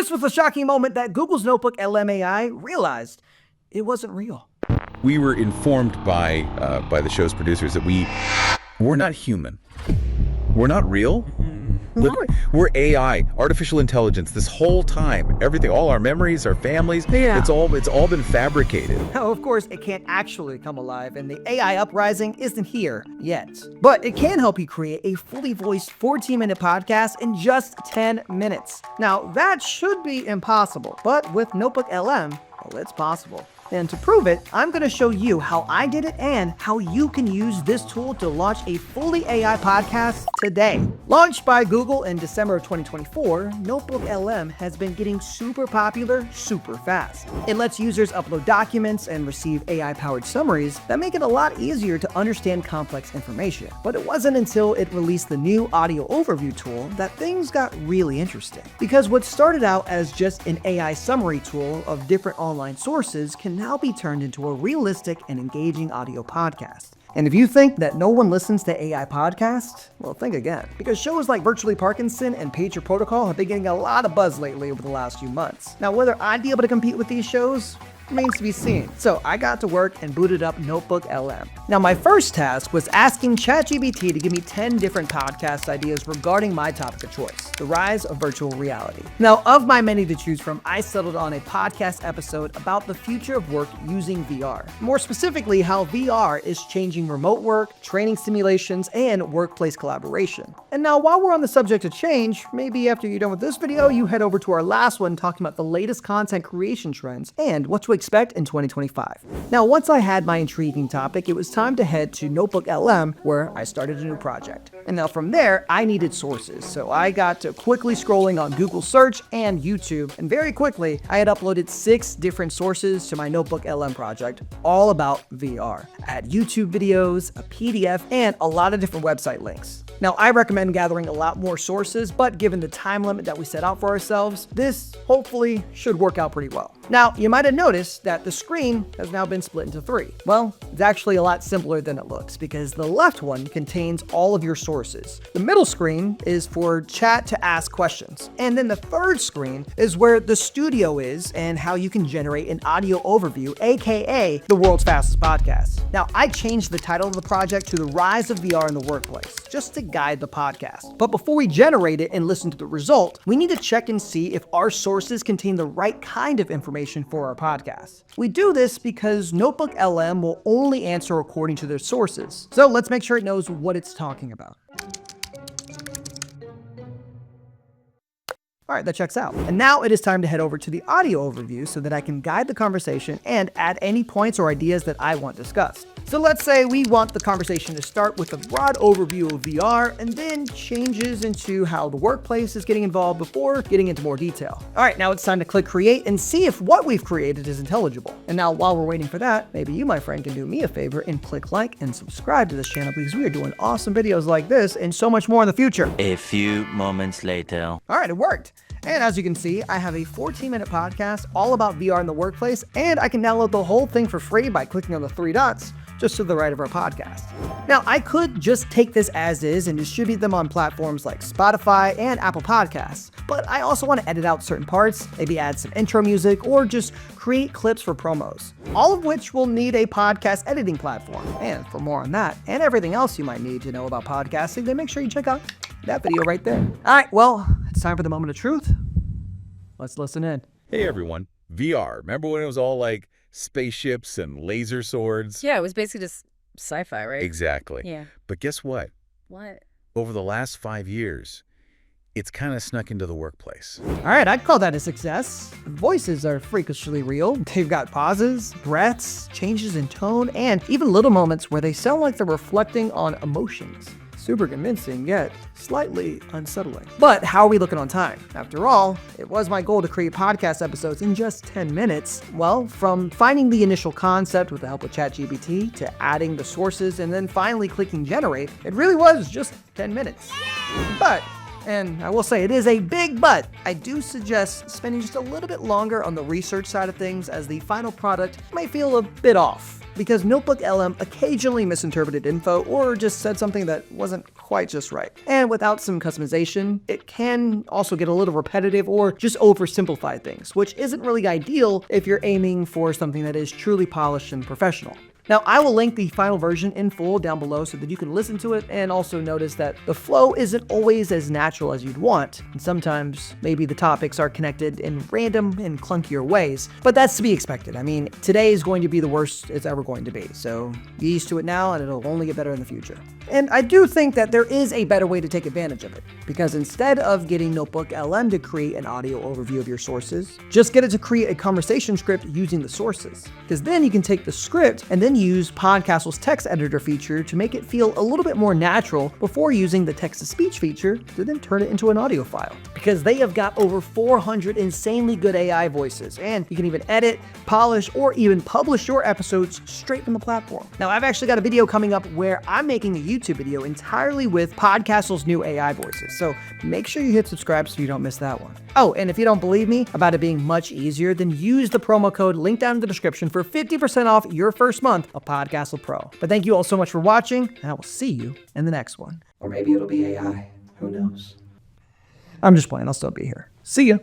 this was the shocking moment that Google's NotebookLM AI realized it wasn't real. We were informed by the show's producers that we're not human. We're not real. We're AI, artificial intelligence. This whole time, everything, all our memories, our families, it's all been fabricated. Now, of course, it can't actually come alive, and the AI uprising isn't here yet. But it can help you create a fully voiced 14-minute podcast in just 10 minutes. Now, that should be impossible, but with NotebookLM, well, it's possible. And to prove it, I'm going to show you how I did it and how you can use this tool to launch a fully AI podcast today. Launched by Google in December of 2024, NotebookLM has been getting super popular super fast. It lets users upload documents and receive AI-powered summaries that make it a lot easier to understand complex information. But it wasn't until it released the new audio overview tool that things got really interesting. Because what started out as just an AI summary tool of different online sources can now be turned into a realistic and engaging audio podcast. And if you think that no one listens to AI podcasts, well, think again. Because shows like Virtually Parkinson and Pager Protocol have been getting a lot of buzz lately over the last few months. Now, whether I'd be able to compete with these shows remains to be seen. So I got to work and booted up NotebookLM. Now, my first task was asking ChatGPT to give me 10 different podcast ideas regarding my topic of choice, the rise of virtual reality. Now, of my many to choose from, I settled on a podcast episode about the future of work using VR. More specifically, how VR is changing remote work, training simulations, and workplace collaboration. And now, while we're on the subject of change, maybe after you're done with this video, you head over to our last one talking about the latest content creation trends and what to expect in 2025. Now, once I had my intriguing topic, it was time to head to NotebookLM, where I started a new project. And now from there, I needed sources, so I got to quickly scrolling on Google search and YouTube, and very quickly, I had uploaded 6 different sources to my NotebookLM project, all about VR. I had YouTube videos, a PDF, and a lot of different website links. Now, I recommend gathering a lot more sources, but given the time limit that we set out for ourselves, this hopefully should work out pretty well. Now, you might have noticed that the screen has now been split into 3. Well, it's actually a lot simpler than it looks because the left one contains all of your sources. The middle screen is for chat to ask questions. And then the third screen is where the studio is and how you can generate an audio overview, aka the world's fastest podcast. Now, I changed the title of the project to The Rise of VR in the Workplace, just to guide the podcast. But before we generate it and listen to the result, we need to check and see if our sources contain the right kind of information for our podcast. We do this because NotebookLM will only answer according to their sources. So let's make sure it knows what it's talking about. All right, that checks out. And now it is time to head over to the audio overview so that I can guide the conversation and add any points or ideas that I want discussed. So let's say we want the conversation to start with a broad overview of VR and then changes into how the workplace is getting involved before getting into more detail. All right, now it's time to click create and see if what we've created is intelligible. And now while we're waiting for that, maybe you, my friend, can do me a favor and click like and subscribe to this channel because we are doing awesome videos like this and so much more in the future. A few moments later. All right, it worked. And as you can see, I have a 14-minute podcast all about VR in the workplace, and I can download the whole thing for free by clicking on the 3 dots just to the right of our podcast. Now, I could just take this as is and distribute them on platforms like Spotify and Apple Podcasts, but I also want to edit out certain parts, maybe add some intro music, or just create clips for promos, all of which will need a podcast editing platform. And for more on that and everything else you might need to know about podcasting, then make sure you check out that video right there. All right, well, it's time for the moment of truth. Let's listen in. Hey everyone, VR. Remember when it was all like spaceships and laser swords? Yeah, it was basically just sci-fi, right? Exactly. Yeah. But guess what? What? Over the last 5 years, it's kind of snuck into the workplace. All right, I'd call that a success. Voices are freakishly real. They've got pauses, breaths, changes in tone, and even little moments where they sound like they're reflecting on emotions. Super convincing, yet slightly unsettling. But how are we looking on time? After all, it was my goal to create podcast episodes in just 10 minutes. Well, from finding the initial concept with the help of ChatGPT to adding the sources and then finally clicking generate, it really was just 10 minutes. But, and I will say it is a big but, I do suggest spending just a little bit longer on the research side of things as the final product might feel a bit off. Because NotebookLM occasionally misinterpreted info or just said something that wasn't quite just right. And without some customization, it can also get a little repetitive or just oversimplify things, which isn't really ideal if you're aiming for something that is truly polished and professional. Now, I will link the final version in full down below so that you can listen to it and also notice that the flow isn't always as natural as you'd want. And sometimes maybe the topics are connected in random and clunkier ways, but that's to be expected. I mean, today is going to be the worst it's ever going to be. So get used to it now and it'll only get better in the future. And I do think that there is a better way to take advantage of it, because instead of getting NotebookLM to create an audio overview of your sources, just get it to create a conversation script using the sources. Because then you can take the script and then use Podcastle's text editor feature to make it feel a little bit more natural before using the text-to-speech feature to then turn it into an audio file. Because they have got over 400 insanely good AI voices, and you can even edit, polish, or even publish your episodes straight from the platform. Now, I've actually got a video coming up where I'm making a YouTube video entirely with Podcastle's new AI voices, so make sure you hit subscribe so you don't miss that one. Oh, and if you don't believe me about it being much easier, then use the promo code linked down in the description for 50% off your first month of Podcastle Pro. But thank you all so much for watching, and I will see you in the next one. Or maybe it'll be AI. Who knows? I'm just playing. I'll still be here. See ya.